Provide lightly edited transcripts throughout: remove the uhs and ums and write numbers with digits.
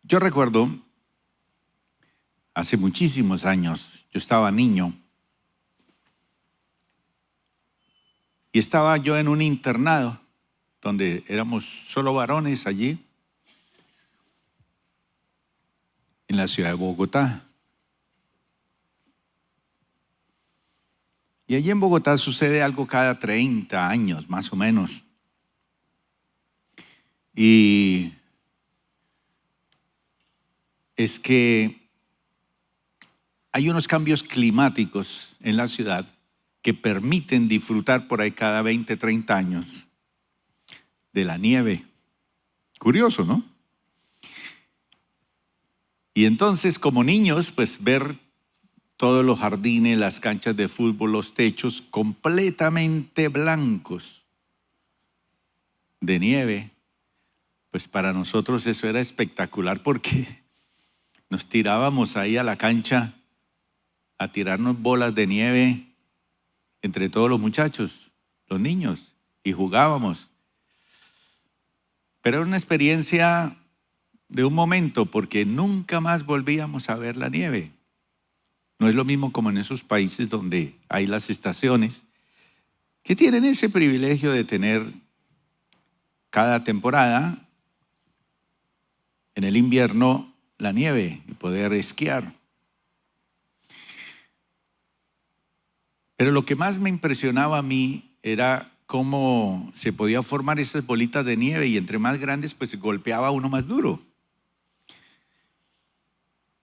Yo recuerdo, hace muchísimos años, yo estaba niño y estaba yo en un internado donde éramos solo varones allí, en la ciudad de Bogotá. Y allí en Bogotá sucede algo cada 30 años, más o menos. Y es que hay unos cambios climáticos en la ciudad que permiten disfrutar por ahí cada 20, 30 años de la nieve. Curioso, ¿no? Y entonces, como niños, pues ver todos los jardines, las canchas de fútbol, los techos completamente blancos de nieve, pues para nosotros eso era espectacular porque nos tirábamos ahí a la cancha a tirarnos bolas de nieve entre todos los muchachos, los niños, y jugábamos. Pero era una experiencia de un momento porque nunca más volvíamos a ver la nieve. No es lo mismo como en esos países donde hay las estaciones que tienen ese privilegio de tener cada temporada en el invierno la nieve y poder esquiar. Pero lo que más me impresionaba a mí era cómo se podía formar esas bolitas de nieve y entre más grandes pues golpeaba uno más duro.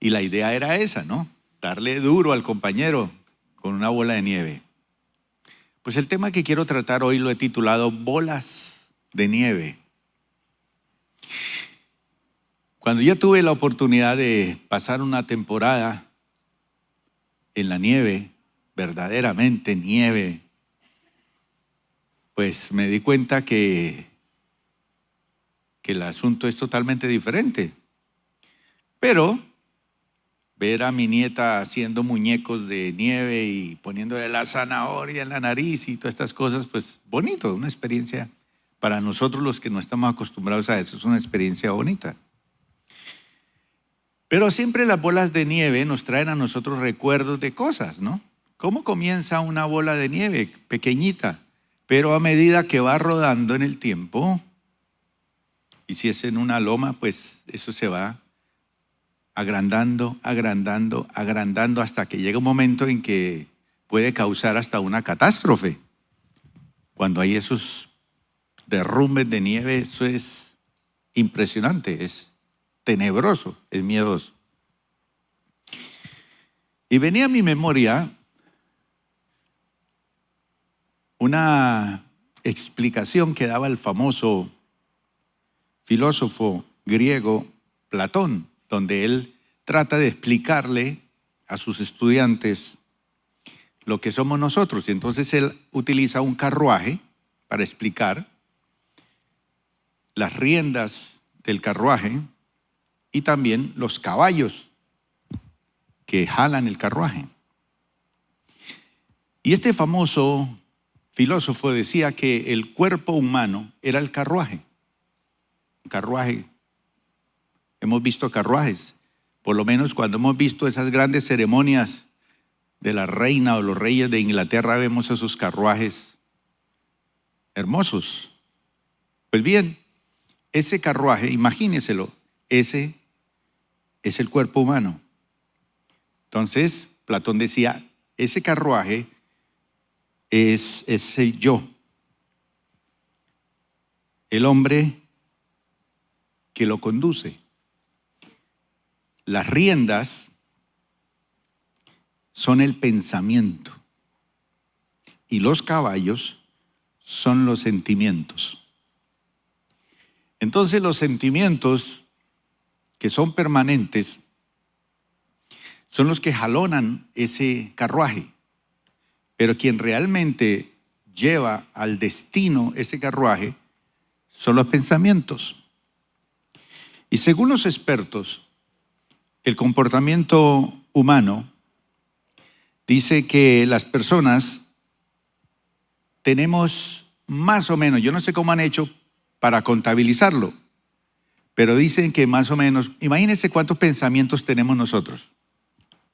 Y la idea era esa, ¿no? Darle duro al compañero con una bola de nieve. Pues el tema que quiero tratar hoy lo he titulado Bolas de Nieve. Cuando yo tuve la oportunidad de pasar una temporada en la nieve, verdaderamente nieve, pues me di cuenta que el asunto es totalmente diferente. Pero ver a mi nieta haciendo muñecos de nieve y poniéndole la zanahoria en la nariz y todas estas cosas, pues bonito, una experiencia para nosotros los que no estamos acostumbrados a eso, es una experiencia bonita. Pero siempre las bolas de nieve nos traen a nosotros recuerdos de cosas, ¿no? ¿Cómo comienza una bola de nieve pequeñita? Pero a medida que va rodando en el tiempo, y si es en una loma, pues eso se va agrandando, agrandando, agrandando, hasta que llega un momento en que puede causar hasta una catástrofe. Cuando hay esos derrumbes de nieve, eso es impresionante, es tenebroso, es miedoso. Y venía a mi memoria una explicación que daba el famoso filósofo griego Platón, donde él trata de explicarle a sus estudiantes lo que somos nosotros. Y entonces él utiliza un carruaje para explicar las riendas del carruaje y también los caballos que jalan el carruaje. Y este famoso filósofo decía que el cuerpo humano era el carruaje. Un carruaje. Hemos visto carruajes, por lo menos cuando hemos visto esas grandes ceremonias de la reina o los reyes de Inglaterra, vemos esos carruajes hermosos. Pues bien, ese carruaje, imagíneselo, ese es el cuerpo humano. Entonces, Platón decía, ese carruaje es ese yo, el hombre que lo conduce. Las riendas son el pensamiento y los caballos son los sentimientos. Entonces los sentimientos que son permanentes son los que jalonan ese carruaje, pero quien realmente lleva al destino ese carruaje son los pensamientos. Y según los expertos, el comportamiento humano dice que las personas tenemos más o menos, yo no sé cómo han hecho para contabilizarlo, pero dicen que más o menos, imagínense cuántos pensamientos tenemos nosotros,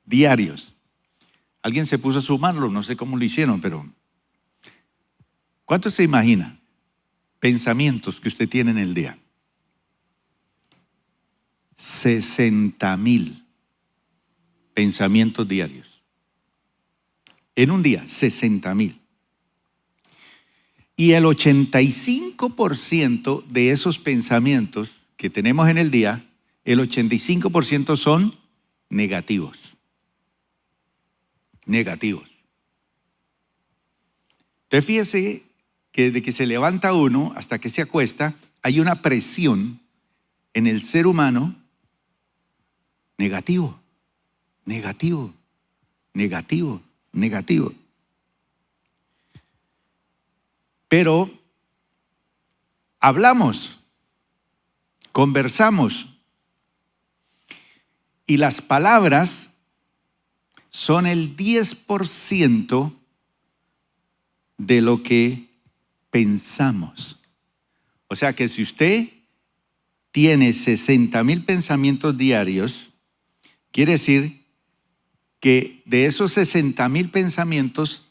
diarios. Alguien se puso a sumarlo, no sé cómo lo hicieron, pero ¿cuántos se imagina pensamientos que usted tiene en el día? 60,000 pensamientos diarios. En un día, 60,000. Y el 85% de esos pensamientos que tenemos en el día, el 85% son negativos. Negativos. Entonces fíjese que desde que se levanta uno hasta que se acuesta, hay una presión en el ser humano negativo, negativo, negativo, negativo. Pero hablamos, conversamos, y las palabras son el 10% de lo que pensamos. O sea que si usted tiene 60,000 pensamientos diarios, quiere decir que de esos 60,000 pensamientos,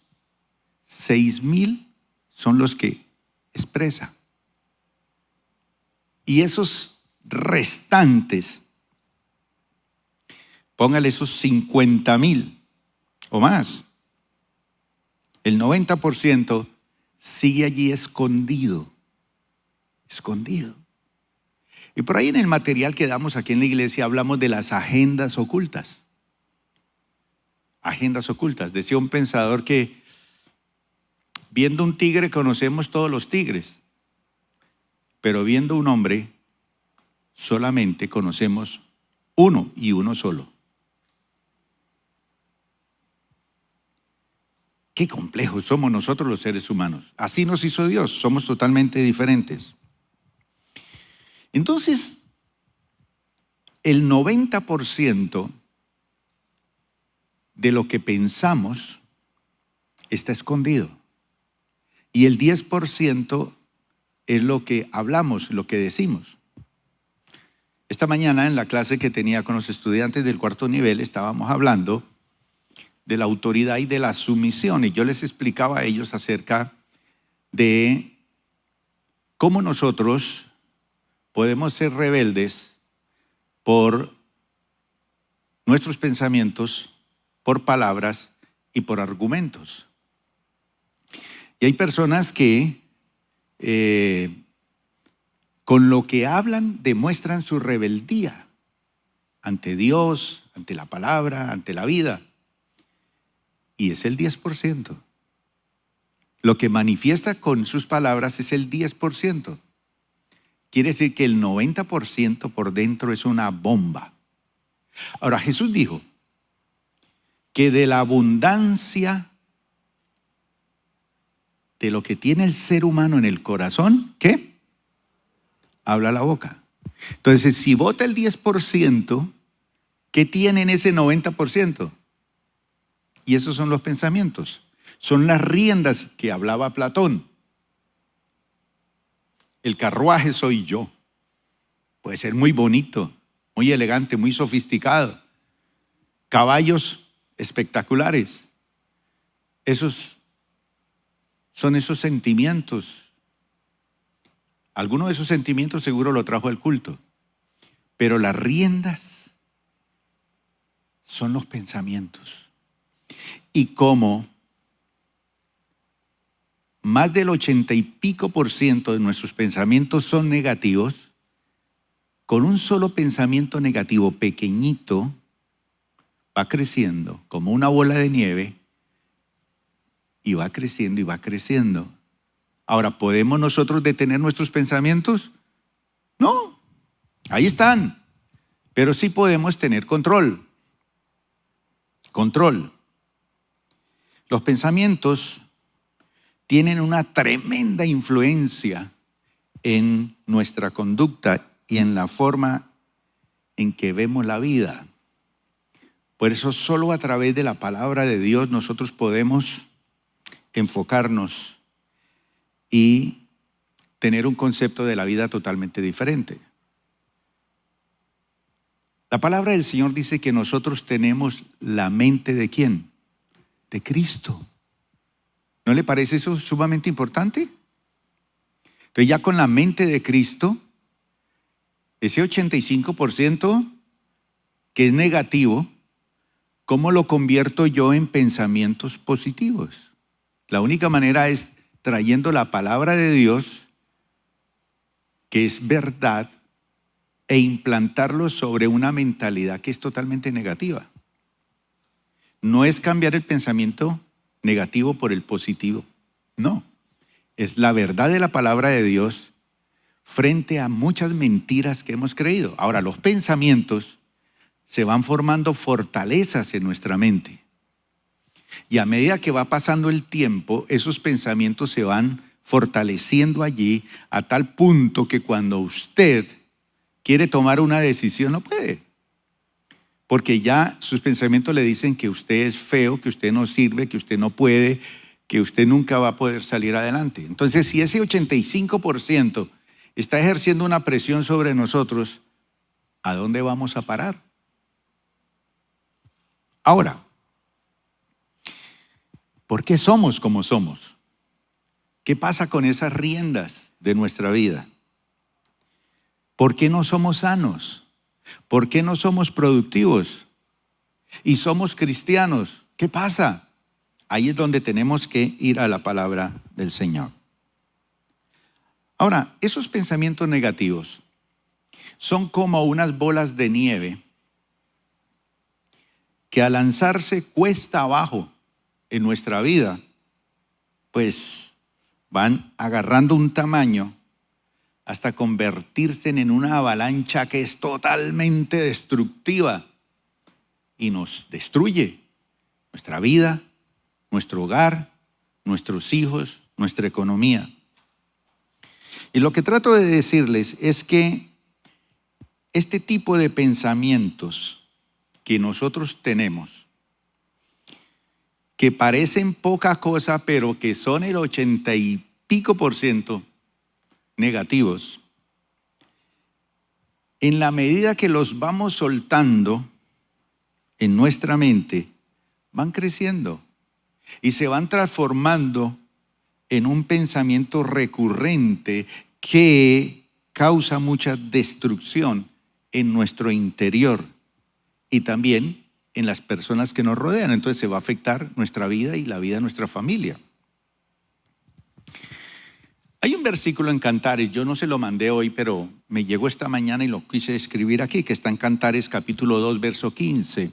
6,000 son los que expresa. Y esos restantes, póngale esos 50,000 o más, el 90% sigue allí escondido, escondido. Y por ahí en el material que damos aquí en la iglesia hablamos de las agendas ocultas. Agendas ocultas. Decía un pensador que viendo un tigre conocemos todos los tigres, pero viendo un hombre solamente conocemos uno y uno solo. Qué complejos somos nosotros los seres humanos. Así nos hizo Dios, somos totalmente diferentes. Entonces, el 90% de lo que pensamos está escondido. Y el 10% es lo que hablamos, lo que decimos. Esta mañana en la clase que tenía con los estudiantes del cuarto nivel estábamos hablando de la autoridad y de la sumisión. Y yo les explicaba a ellos acerca de cómo nosotros podemos ser rebeldes por nuestros pensamientos, por palabras y por argumentos. Y hay personas que con lo que hablan demuestran su rebeldía ante Dios, ante la palabra, ante la vida. Y es el 10%. Lo que manifiesta con sus palabras es el 10%. Quiere decir que el 90% por dentro es una bomba. Ahora, Jesús dijo que de la abundancia de lo que tiene el ser humano en el corazón, ¿qué? Habla la boca. Entonces, si vota el 10%, ¿qué tiene en ese 90%? Y esos son los pensamientos. Son las riendas que hablaba Platón. El carruaje soy yo. Puede ser muy bonito, muy elegante, muy sofisticado. Caballos espectaculares. Esos son esos sentimientos. Alguno de esos sentimientos seguro lo trajo el culto. Pero las riendas son los pensamientos. Y como más del 80 y pico % de nuestros pensamientos son negativos, con un solo pensamiento negativo pequeñito va creciendo como una bola de nieve y va creciendo y va creciendo. Ahora, ¿podemos nosotros detener nuestros pensamientos? No, ahí están, pero sí podemos tener control. Control. Los pensamientos tienen una tremenda influencia en nuestra conducta y en la forma en que vemos la vida. Por eso solo a través de la palabra de Dios nosotros podemos enfocarnos y tener un concepto de la vida totalmente diferente. La palabra del Señor dice que nosotros tenemos la mente ¿de quién? De Cristo. ¿No le parece eso sumamente importante? Entonces ya con la mente de Cristo, ese 85% que es negativo, ¿cómo lo convierto yo en pensamientos positivos? La única manera es trayendo la palabra de Dios, que es verdad, e implantarlo sobre una mentalidad que es totalmente negativa. No es cambiar el pensamiento negativo por el positivo, no. Es la verdad de la palabra de Dios frente a muchas mentiras que hemos creído. Ahora, los pensamientos se van formando fortalezas en nuestra mente. Y a medida que va pasando el tiempo, esos pensamientos se van fortaleciendo allí a tal punto que cuando usted quiere tomar una decisión no puede. Porque ya sus pensamientos le dicen que usted es feo, que usted no sirve, que usted no puede, que usted nunca va a poder salir adelante. Entonces, si ese 85% está ejerciendo una presión sobre nosotros, ¿a dónde vamos a parar? Ahora, ¿por qué somos como somos? ¿Qué pasa con esas riendas de nuestra vida? ¿Por qué no somos sanos? ¿Por qué no somos productivos? Y somos cristianos. ¿Qué pasa? Ahí es donde tenemos que ir a la palabra del Señor. Ahora, esos pensamientos negativos son como unas bolas de nieve que al lanzarse cuesta abajo en nuestra vida, pues van agarrando un tamaño hasta convertirse en una avalancha que es totalmente destructiva y nos destruye nuestra vida, nuestro hogar, nuestros hijos, nuestra economía. Y lo que trato de decirles es que este tipo de pensamientos que nosotros tenemos, que parecen poca cosa, pero que son el 80% negativos, en la medida que los vamos soltando en nuestra mente, van creciendo y se van transformando en un pensamiento recurrente que causa mucha destrucción en nuestro interior y también en las personas que nos rodean. Entonces se va a afectar nuestra vida y la vida de nuestra familia. Hay un versículo en Cantares, yo no se lo mandé hoy, pero me llegó esta mañana y lo quise escribir aquí, que está en Cantares capítulo 2, verso 15,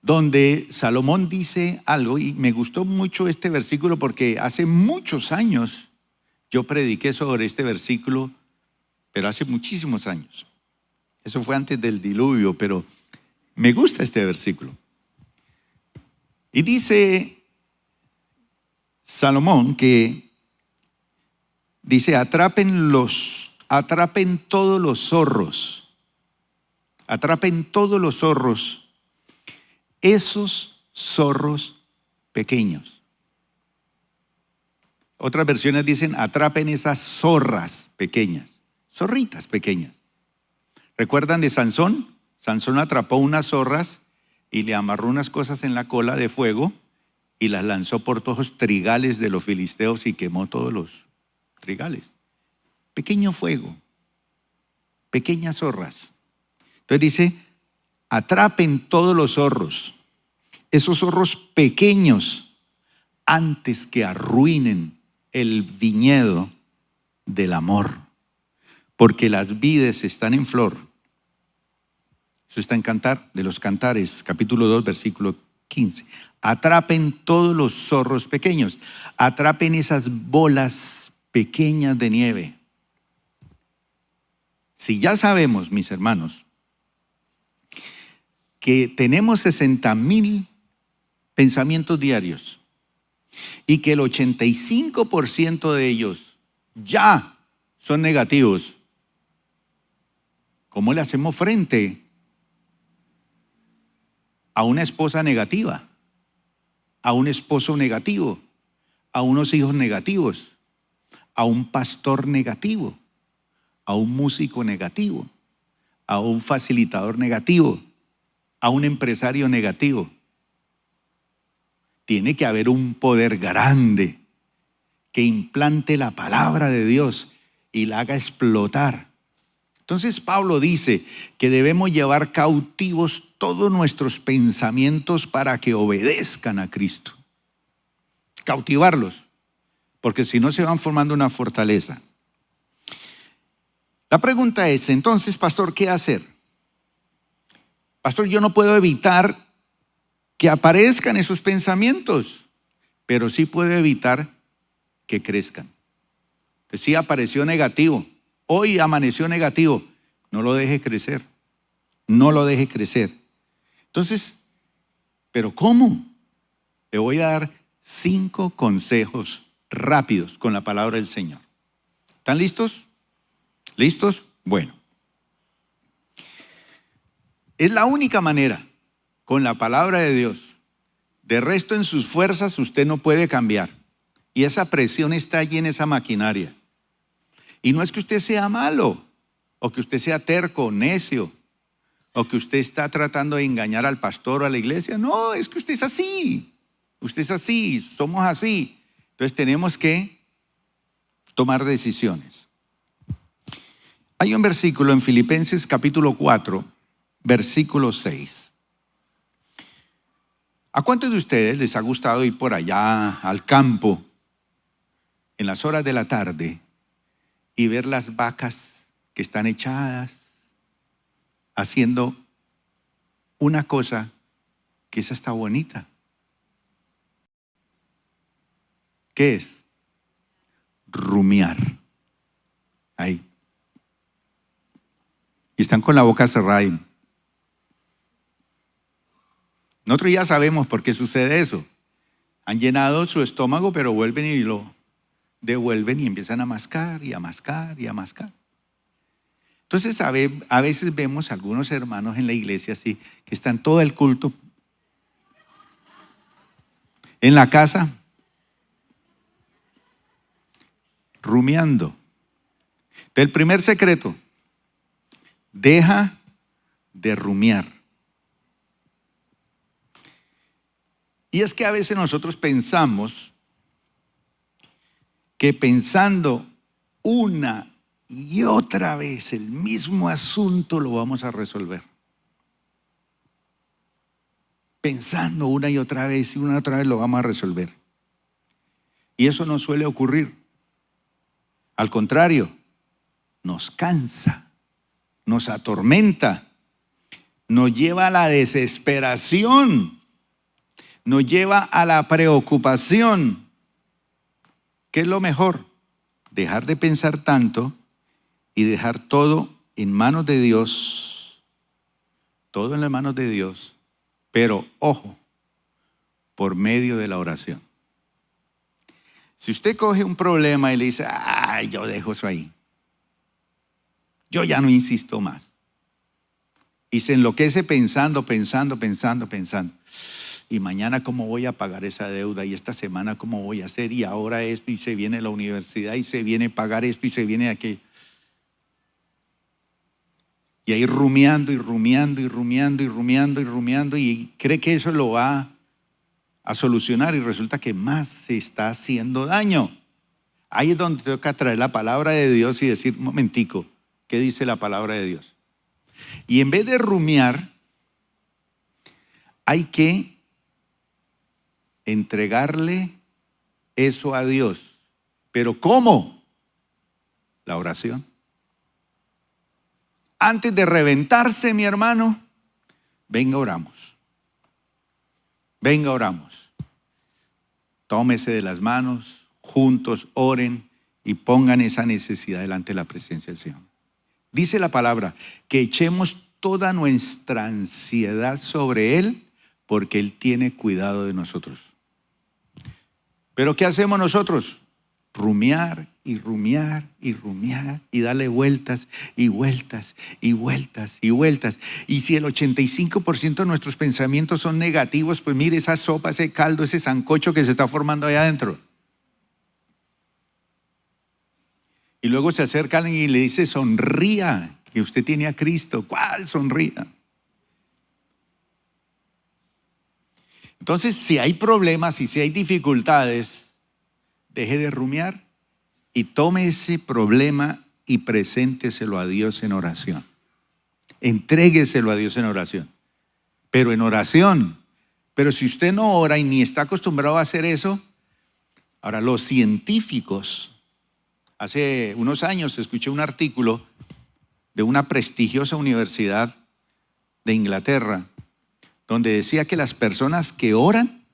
donde Salomón dice algo, y me gustó mucho este versículo porque hace muchos años yo prediqué sobre este versículo, pero hace muchísimos años. Eso fue antes del diluvio, pero me gusta este versículo. Y dice Salomón que dice, atrapen todos los zorros, atrapen todos los zorros, esos zorros pequeños. Otras versiones dicen, atrapen esas zorras pequeñas, zorritas pequeñas. ¿Recuerdan de Sansón? Sansón atrapó unas zorras y le amarró unas cosas en la cola de fuego y las lanzó por todos los trigales de los filisteos y quemó todos los trigales. Pequeño fuego, pequeñas zorras. Entonces dice, atrapen todos los zorros, esos zorros pequeños, antes que arruinen el viñedo del amor, porque las vides están en flor. Eso está en de los Cantares, capítulo 2, versículo 15. Atrapen todos los zorros pequeños, atrapen esas bolas pequeñas de nieve. Si ya sabemos, mis hermanos, que tenemos 60,000 pensamientos diarios y que el 85% de ellos ya son negativos, ¿cómo le hacemos frente a una esposa negativa, a un esposo negativo, a unos hijos negativos, a un pastor negativo, a un músico negativo, a un facilitador negativo, a un empresario negativo. Tiene que haber un poder grande que implante la palabra de Dios y la haga explotar. Entonces Pablo dice que debemos llevar cautivos todos nuestros pensamientos para que obedezcan a Cristo. Cautivarlos, porque si no se van formando una fortaleza. La pregunta es, entonces, pastor, ¿qué hacer? Pastor, yo no puedo evitar que aparezcan esos pensamientos, pero sí puedo evitar que crezcan. Pues sí apareció negativo, hoy amaneció negativo, no lo deje crecer, no lo deje crecer. Entonces, ¿pero cómo? Le voy a dar 5 consejos rápidos con la palabra del Señor. ¿Están listos? ¿Listos? Bueno. Es la única manera, con la palabra de Dios. De resto, en sus fuerzas usted no puede cambiar. Y esa presión está allí en esa maquinaria. Y no es que usted sea malo, o que usted sea terco, necio, o que usted está tratando de engañar al pastor o a la iglesia. No, es que usted es así. Usted es así, somos así. Entonces tenemos que tomar decisiones. Hay un versículo en Filipenses capítulo 4, versículo 6. ¿A cuántos de ustedes les ha gustado ir por allá al campo en las horas de la tarde y ver las vacas que están echadas haciendo una cosa que esa está bonita? ¿Qué es? Rumiar. Ahí. Y están con la boca cerrada. Nosotros ya sabemos por qué sucede eso. Han llenado su estómago, pero vuelven y lo devuelven y empiezan a mascar y a mascar y a mascar. Entonces a veces vemos algunos hermanos en la iglesia así, que están todo el culto en la casa rumiando. El primer secreto: deja de rumiar. Y es que a veces nosotros pensamos que pensando una y otra vez el mismo asunto lo vamos a resolver. Pensando una y otra vez y una y otra vez lo vamos a resolver. Y eso no suele ocurrir. Al contrario, nos cansa, nos atormenta, nos lleva a la desesperación, nos lleva a la preocupación. ¿Qué es lo mejor? Dejar de pensar tanto y dejar todo en manos de Dios. Todo en las manos de Dios. Pero, ojo, por medio de la oración. Si usted coge un problema y le dice, ay, yo dejo eso ahí. Yo ya no insisto más. Y se enloquece pensando. Y mañana cómo voy a pagar esa deuda, y esta semana cómo voy a hacer, y ahora esto, y se viene la universidad, y se viene pagar esto, y se viene aquello. Y ahí rumiando, y cree que eso lo va a solucionar, y resulta que más se está haciendo daño. Ahí es donde toca traer la palabra de Dios y decir, un momentico, ¿qué dice la palabra de Dios? Y en vez de rumiar, hay que entregarle eso a Dios. ¿Pero cómo? La oración. Antes de reventarse, mi hermano, venga, oramos. Venga, oramos. Tómese de las manos, juntos oren y pongan esa necesidad delante de la presencia del Señor. Dice la palabra que echemos toda nuestra ansiedad sobre Él, porque Él tiene cuidado de nosotros. ¿Pero qué hacemos nosotros? Rumiar y darle vueltas y vueltas. Y si el 85% de nuestros pensamientos son negativos, pues mire esa sopa, ese caldo, ese sancocho que se está formando allá adentro. Y luego se acerca alguien y le dice, sonría, que usted tiene a Cristo. ¿Cuál sonría? Entonces, si hay problemas y si hay dificultades, deje de rumiar y tome ese problema y presénteselo a Dios en oración. Entrégueselo a Dios en oración. Pero en oración. Pero si usted no ora y ni está acostumbrado a hacer eso, ahora los científicos, hace unos años escuché un artículo de una prestigiosa universidad de Inglaterra, donde decía que las personas que oran,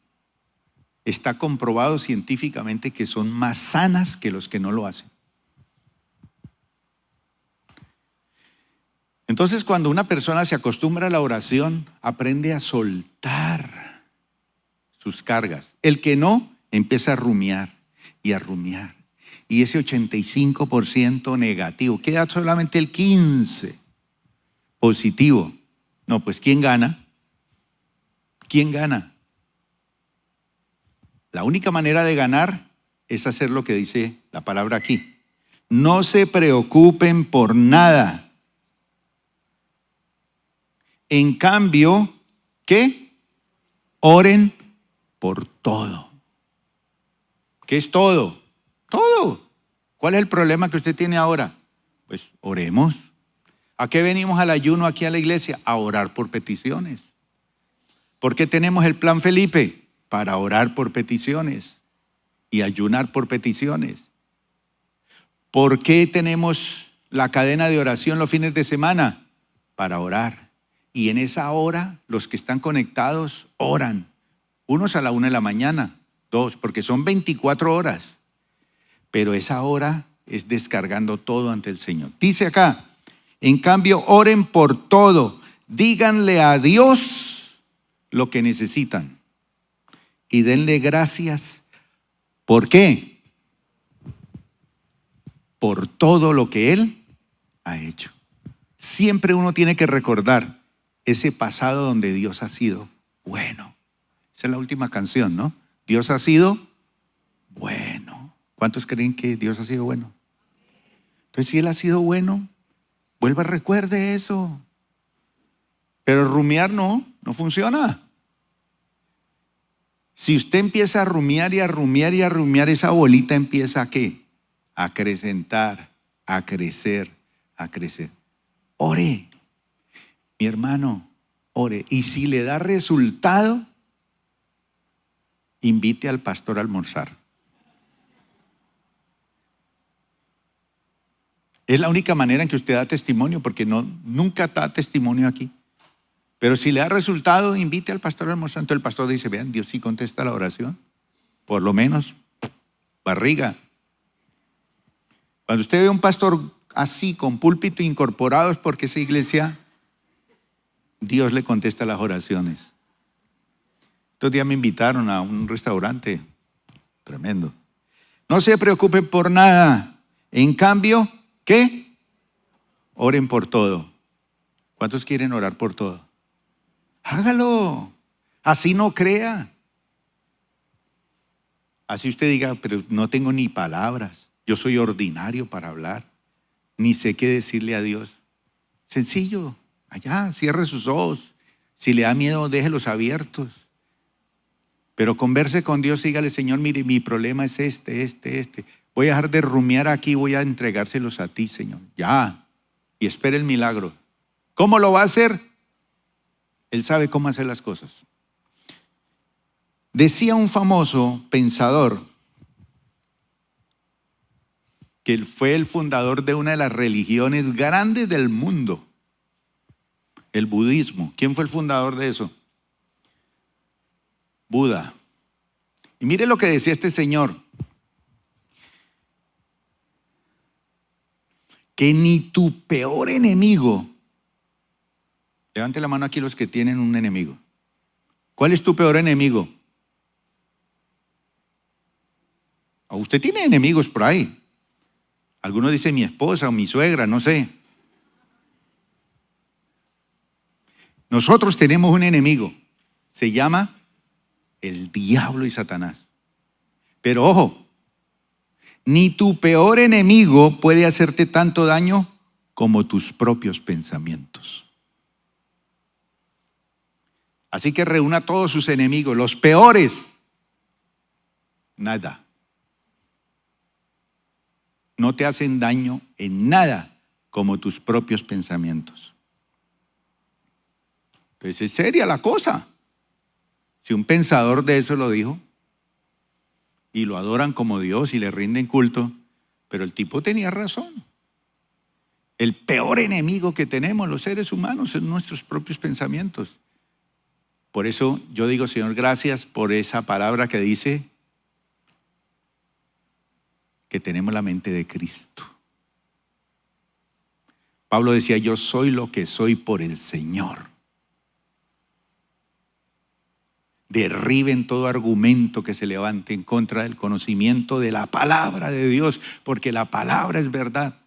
está comprobado científicamente que son más sanas que los que no lo hacen. Entonces, cuando una persona se acostumbra a la oración, aprende a soltar sus cargas. El que no, empieza a rumiar y a rumiar. Y ese 85% negativo, queda solamente el 15% positivo. No, pues ¿quién gana? ¿Quién gana? La única manera de ganar es hacer lo que dice la palabra aquí. No se preocupen por nada. En cambio, ¿qué? Oren por todo. ¿Qué es todo? Todo. ¿Cuál es el problema que usted tiene ahora? Pues oremos. ¿A qué venimos al ayuno aquí a la iglesia? A orar por peticiones. ¿Por qué tenemos el plan Felipe? Para orar por peticiones y ayunar por peticiones. ¿Por qué tenemos la cadena de oración los fines de semana? Para orar. Y en esa hora, los que están conectados oran. Unos a la 1 de la mañana, 2, porque son 24 horas. Pero esa hora es descargando todo ante el Señor. Dice acá, en cambio, oren por todo. Díganle a Dios lo que necesitan. Y denle gracias. ¿Por qué? Por todo lo que Él ha hecho. Siempre uno tiene que recordar ese pasado donde Dios ha sido bueno. Esa es la última canción, ¿no? Dios ha sido bueno. ¿Cuántos creen que Dios ha sido bueno? Entonces, si Él ha sido bueno, vuelva, recuerde eso. Pero rumiar no funciona. Si usted empieza a rumiar y a rumiar y a rumiar, esa bolita empieza ¿a qué? A acrecentar, a crecer, a crecer. Ore. Mi hermano, ore. Y si le da resultado, invite al pastor a almorzar. Es la única manera en que usted da testimonio, porque nunca da testimonio aquí. Pero si le da resultado, invite al pastor a almorzar. Entonces el pastor dice, vean, Dios sí contesta la oración. Por lo menos, barriga. Cuando usted ve a un pastor así, con púlpito incorporado, es porque esa iglesia, Dios le contesta las oraciones. Estos días me invitaron a un restaurante tremendo. No se preocupen por nada. En cambio, ¿qué? Oren por todo. ¿Cuántos quieren orar por todo? Hágalo. Así no crea. Así usted diga, pero no tengo ni palabras. Yo soy ordinario para hablar. Ni sé qué decirle a Dios. Sencillo. Allá, cierre sus ojos. Si le da miedo, déjelos abiertos. Pero converse con Dios, dígale, Señor, mire, mi problema es este. Voy a dejar de rumiar aquí, voy a entregárselos a ti, Señor. Ya. Y espere el milagro. ¿Cómo lo va a hacer? Él sabe cómo hacer las cosas. Decía un famoso pensador que él fue el fundador de una de las religiones grandes del mundo, el budismo. ¿Quién fue el fundador de eso? Buda. Y mire lo que decía este señor. Que ni tu peor enemigo, levante la mano aquí los que tienen un enemigo. ¿Cuál es tu peor enemigo? Usted tiene enemigos por ahí. Algunos dicen mi esposa o mi suegra, no sé. Nosotros tenemos un enemigo. Se llama el diablo y Satanás. Pero ojo, ni tu peor enemigo puede hacerte tanto daño como tus propios pensamientos. Así que reúna a todos sus enemigos, los peores. Nada. No te hacen daño en nada como tus propios pensamientos. Entonces es seria la cosa. Si un pensador de eso lo dijo y lo adoran como Dios y le rinden culto, pero el tipo tenía razón. El peor enemigo que tenemos los seres humanos son nuestros propios pensamientos. Por eso yo digo, Señor, gracias por esa palabra que dice que tenemos la mente de Cristo. Pablo decía, yo soy lo que soy por el Señor. Derriben todo argumento que se levante en contra del conocimiento de la palabra de Dios, porque la palabra es verdad.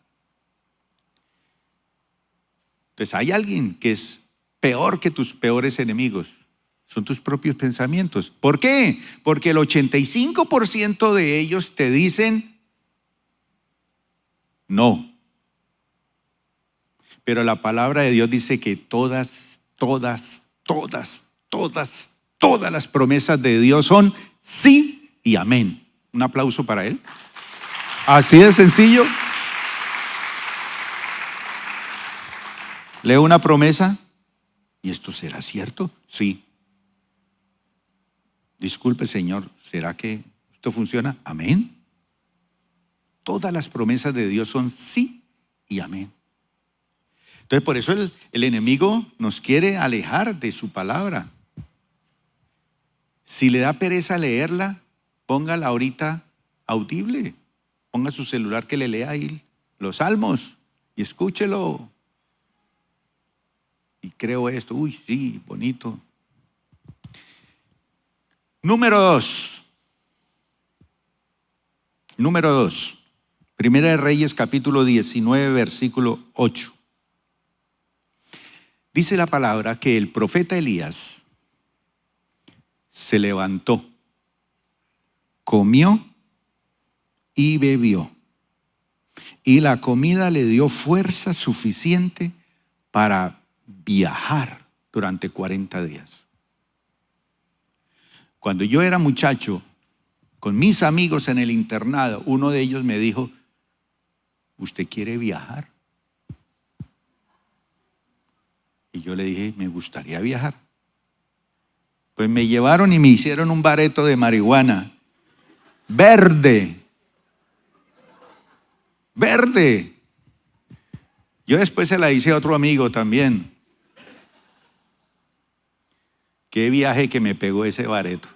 Entonces hay alguien que es peor que tus peores enemigos. Son tus propios pensamientos. ¿Por qué? Porque el 85% de ellos te dicen no. Pero la palabra de Dios dice que todas las promesas de Dios son sí y amén. Un aplauso para él. Así de sencillo. Leo una promesa y esto será cierto. Sí. Disculpe, Señor, ¿será que esto funciona? Amén. Todas las promesas de Dios son sí y amén. Entonces, por eso el enemigo nos quiere alejar de su palabra. Si le da pereza leerla, póngala ahorita audible. Ponga su celular que le lea ahí los salmos y escúchelo. Y creo esto, uy, sí, bonito. Número 2. Primera de Reyes, capítulo 19, versículo 8. Dice la palabra que el profeta Elías se levantó, comió y bebió. Y la comida le dio fuerza suficiente para viajar durante 40 días. Cuando yo era muchacho, con mis amigos en el internado, uno de ellos me dijo, ¿usted quiere viajar? Y yo le dije, me gustaría viajar. Pues me llevaron y me hicieron un bareto de marihuana. Verde. Yo después se la hice a otro amigo también. Qué viaje que me pegó ese bareto.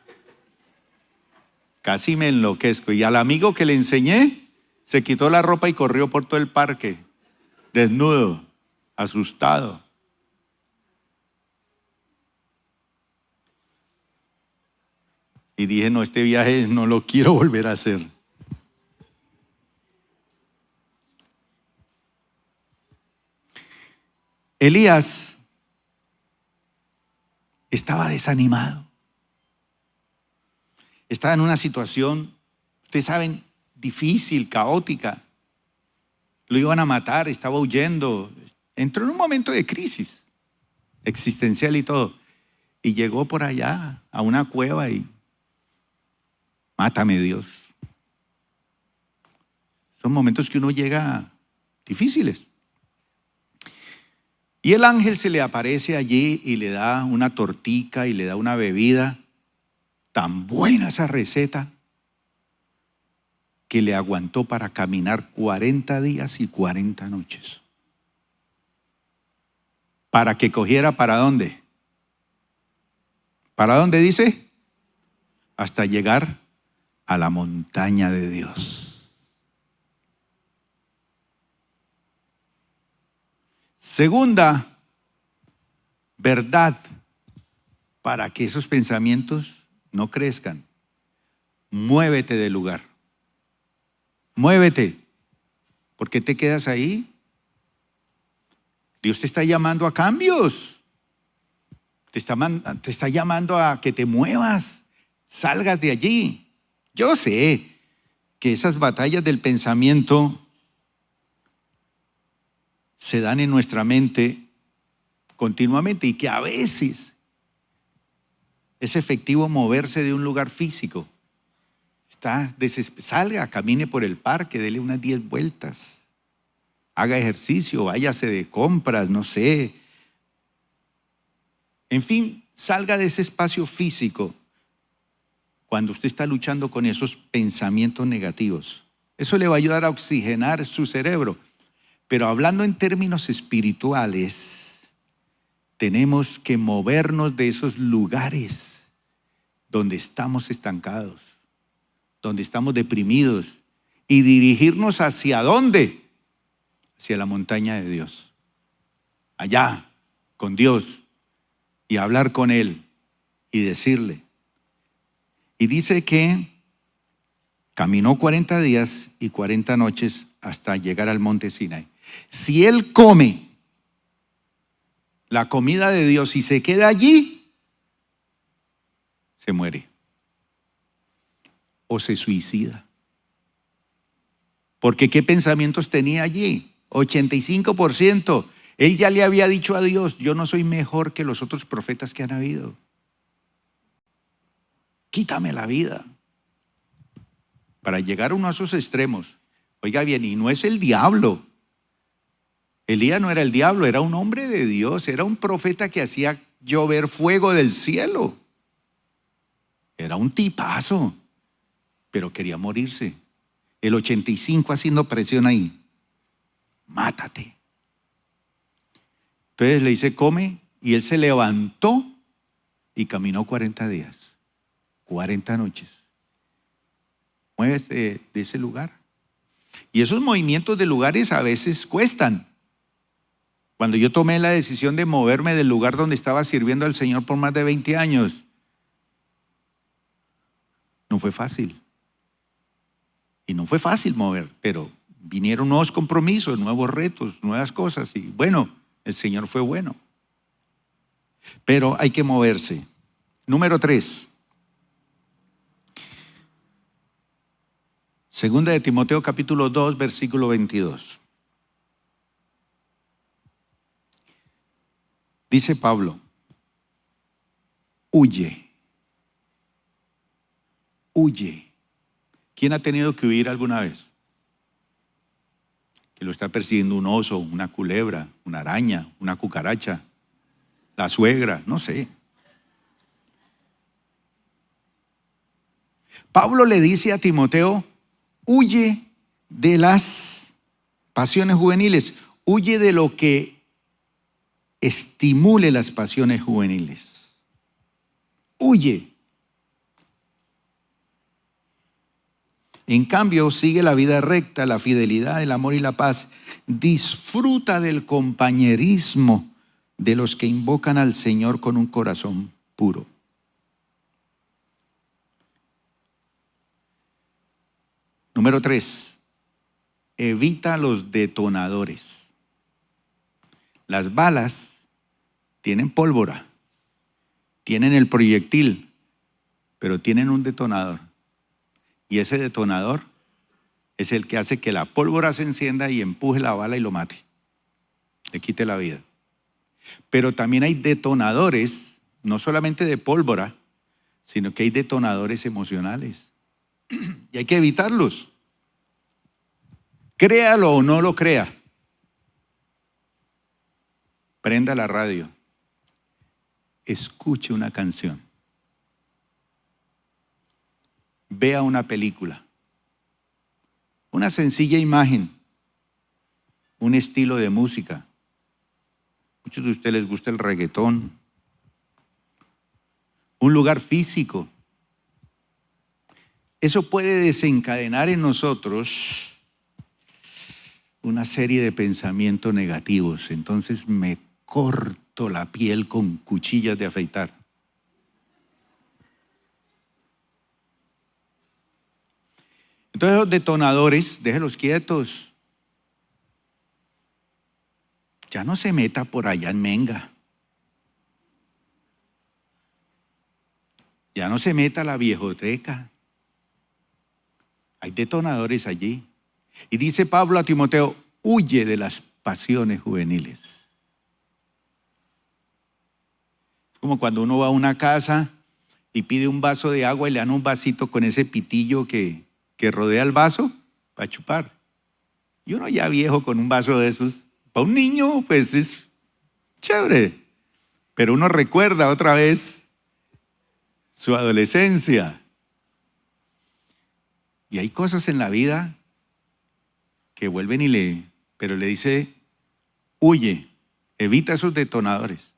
Casi me enloquezco. Y al amigo que le enseñé, se quitó la ropa y corrió por todo el parque, desnudo, asustado. Y dije, no, este viaje no lo quiero volver a hacer. Elías estaba desanimado. Estaba en una situación, ustedes saben, difícil, caótica. Lo iban a matar, estaba huyendo. Entró en un momento de crisis existencial y todo. Y llegó por allá a una cueva y mátame, Dios. Son momentos que uno llega difíciles. Y el ángel se le aparece allí y le da una tortica y le da una bebida. Tan buena esa receta que le aguantó para caminar 40 días y 40 noches. Para que cogiera ¿para dónde? ¿Para dónde dice? Hasta llegar a la montaña de Dios. Segunda verdad para que esos pensamientos no crezcan. Muévete del lugar. Muévete. ¿Por qué te quedas ahí? Dios te está llamando a cambios. Te está llamando a que te muevas, salgas de allí. Yo sé que esas batallas del pensamiento se dan en nuestra mente continuamente y que a veces es efectivo moverse de un lugar físico. Salga, camine por el parque, dele unas 10 vueltas, haga ejercicio, váyase de compras, no sé. En fin, salga de ese espacio físico cuando usted está luchando con esos pensamientos negativos. Eso le va a ayudar a oxigenar su cerebro. Pero hablando en términos espirituales, tenemos que movernos de esos lugares donde estamos estancados, donde estamos deprimidos, y dirigirnos ¿hacia dónde? Hacia la montaña de Dios. Allá, con Dios, y hablar con Él y decirle. Y dice que caminó 40 días y 40 noches hasta llegar al monte Sinaí. Si él come la comida de Dios y se queda allí, se muere o se suicida. Porque ¿qué pensamientos tenía allí? 85%. Él ya le había dicho a Dios: yo no soy mejor que los otros profetas que han habido. Quítame la vida. Para llegar uno a esos extremos. Oiga bien, y no es el diablo. Elías no era el diablo, era un hombre de Dios, era un profeta que hacía llover fuego del cielo. Era un tipazo, pero quería morirse. El 85 haciendo presión ahí. Mátate. Entonces le dice: come, y él se levantó y caminó 40 días, 40 noches. Muévese de ese lugar. Y esos movimientos de lugares a veces cuestan. Cuando yo tomé la decisión de moverme del lugar donde estaba sirviendo al Señor por más de 20 años, no fue fácil. Y no fue fácil mover, pero vinieron nuevos compromisos, nuevos retos, nuevas cosas. Y bueno, el Señor fue bueno. Pero hay que moverse. Número 3. Segunda de Timoteo capítulo 2, versículo 22. Dice Pablo: huye. Huye. ¿Quién ha tenido que huir alguna vez? Que lo está persiguiendo un oso, una culebra, una araña, una cucaracha, la suegra, no sé. Pablo le dice a Timoteo: huye de las pasiones juveniles, huye de lo que estimule las pasiones juveniles. Huye. En cambio, sigue la vida recta, la fidelidad, el amor y la paz. Disfruta del compañerismo de los que invocan al Señor con un corazón puro. Número 3. Evita los detonadores. Las balas tienen pólvora, tienen el proyectil, pero tienen un detonador. Y ese detonador es el que hace que la pólvora se encienda y empuje la bala y lo mate, le quite la vida. Pero también hay detonadores, no solamente de pólvora, sino que hay detonadores emocionales. Y hay que evitarlos. Créalo o no lo crea. Prenda la radio. Escuche una canción. Vea una película. Una sencilla imagen. Un estilo de música. Muchos de ustedes les gusta el reggaetón. Un lugar físico. Eso puede desencadenar en nosotros una serie de pensamientos negativos. Entonces me corto la piel con cuchillas de afeitar. Entonces los detonadores, déjelos quietos. Ya no se meta por allá en Menga. Ya no se meta a la viejoteca. Hay detonadores allí. Y dice Pablo a Timoteo: huye de las pasiones juveniles. Como cuando uno va a una casa y pide un vaso de agua y le dan un vasito con ese pitillo que rodea el vaso para chupar. Y uno ya viejo con un vaso de esos, para un niño pues es chévere, pero uno recuerda otra vez su adolescencia. Y hay cosas en la vida que vuelven pero le dice, huye, evita esos detonadores.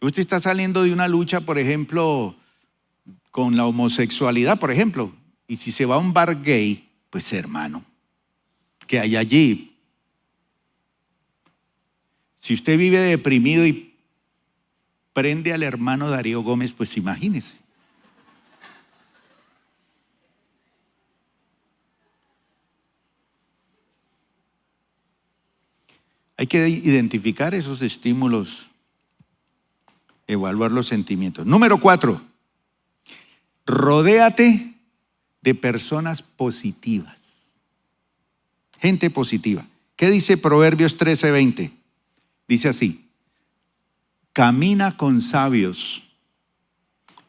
Usted está saliendo de una lucha, por ejemplo, con la homosexualidad, por ejemplo, y si se va a un bar gay, pues hermano, ¿qué hay allí? Si usted vive deprimido y prende al hermano Darío Gómez, pues imagínese. Hay que identificar esos estímulos, evaluar los sentimientos. Número 4, rodéate de personas positivas. Gente positiva. ¿Qué dice Proverbios 13:20? Dice así, camina con sabios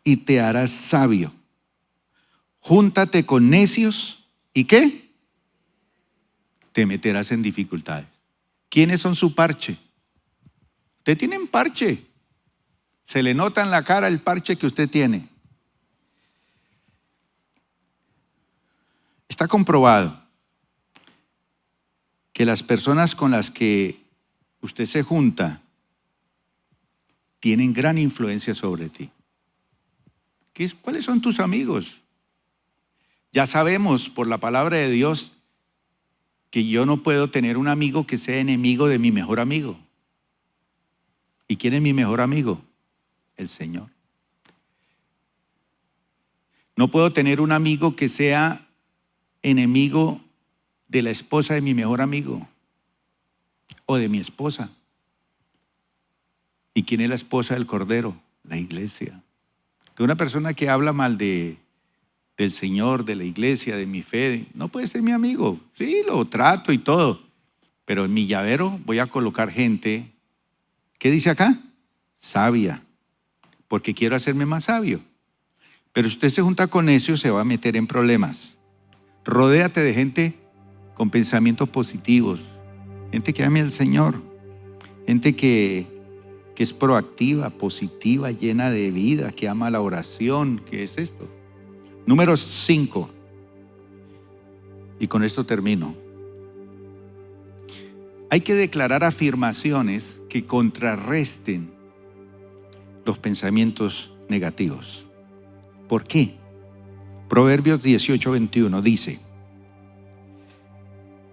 y te harás sabio. Júntate con necios y ¿qué? Te meterás en dificultades. ¿Quiénes son su parche? Usted tiene un parche. Se le nota en la cara el parche que usted tiene. Está comprobado que las personas con las que usted se junta tienen gran influencia sobre ti. ¿Cuáles son tus amigos? Ya sabemos por la palabra de Dios que yo no puedo tener un amigo que sea enemigo de mi mejor amigo. ¿Y quién es mi mejor amigo? El Señor. No puedo tener un amigo que sea enemigo de la esposa de mi mejor amigo o de mi esposa. ¿Y quién es la esposa del Cordero? La iglesia. Que una persona que habla mal del Señor, de la iglesia, de mi fe, no puede ser mi amigo. Sí, lo trato y todo, pero en mi llavero voy a colocar gente, ¿qué dice acá? Sabia, porque quiero hacerme más sabio. Pero si usted se junta con necios, se va a meter en problemas. Rodéate de gente con pensamientos positivos, gente que ame al Señor, gente que es proactiva, positiva, llena de vida, que ama la oración. ¿Qué es esto? Número 5, y con esto termino. Hay que declarar afirmaciones que contrarresten los pensamientos negativos. ¿Por qué? Proverbios 18:21 dice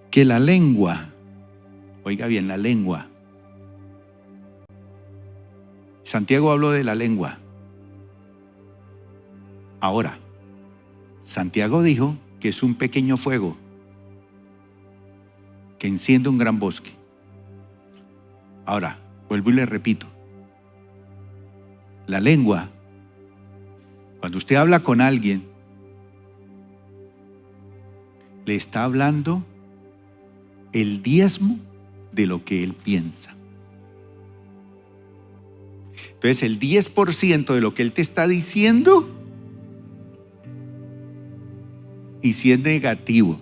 que la lengua, oiga bien, la lengua. Santiago habló de la lengua. Ahora, Santiago dijo que es un pequeño fuego que enciende un gran bosque. Ahora, vuelvo y le repito. La lengua, cuando usted habla con alguien, le está hablando el diezmo de lo que él piensa. Entonces, el 10% de lo que él te está diciendo, y si es negativo,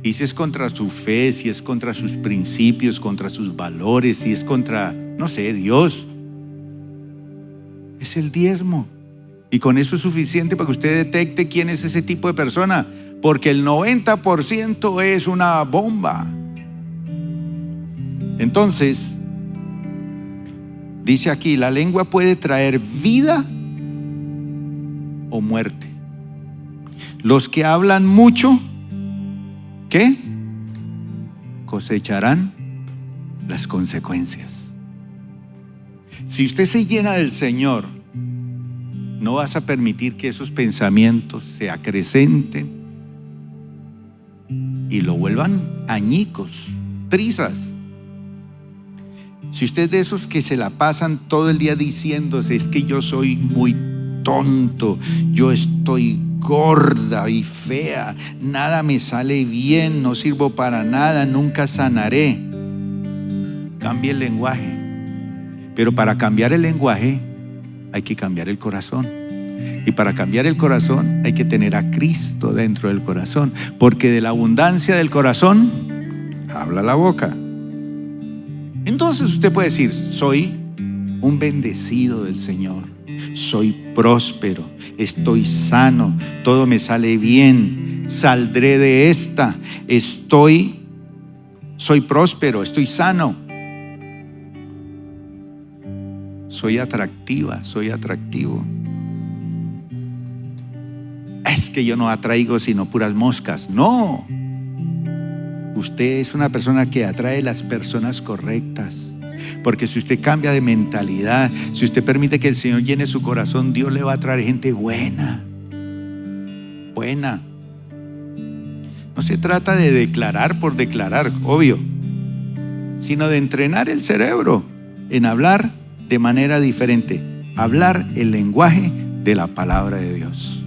y si es contra su fe, si es contra sus principios, contra sus valores, si es contra, no sé, Dios, es el diezmo. Y con eso es suficiente para que usted detecte quién es ese tipo de persona, porque el 90% es una bomba. Entonces, dice aquí, la lengua puede traer vida o muerte. Los que hablan mucho, ¿qué? Cosecharán las consecuencias. Si usted se llena del Señor, no vas a permitir que esos pensamientos se acrecenten y lo vuelvan añicos, trizas. Si usted es de esos que se la pasan todo el día diciéndose, es que yo soy muy tonto, yo estoy gorda y fea, nada me sale bien, no sirvo para nada, nunca sanaré. Cambie el lenguaje. Pero para cambiar el lenguaje hay que cambiar el corazón. Y para cambiar el corazón hay que tener a Cristo dentro del corazón, porque de la abundancia del corazón habla la boca. Entonces usted puede decir: soy un bendecido del Señor, soy próspero, estoy sano, todo me sale bien, saldré de esta, soy próspero, estoy sano, soy atractiva, soy atractivo. Es que yo no atraigo sino puras moscas. No, usted es una persona que atrae las personas correctas. Porque si usted cambia de mentalidad, si usted permite que el Señor llene su corazón, Dios le va a traer gente buena. Buena. No se trata de declarar por declarar, obvio, sino de entrenar el cerebro en hablar de manera diferente. Hablar el lenguaje de la palabra de Dios.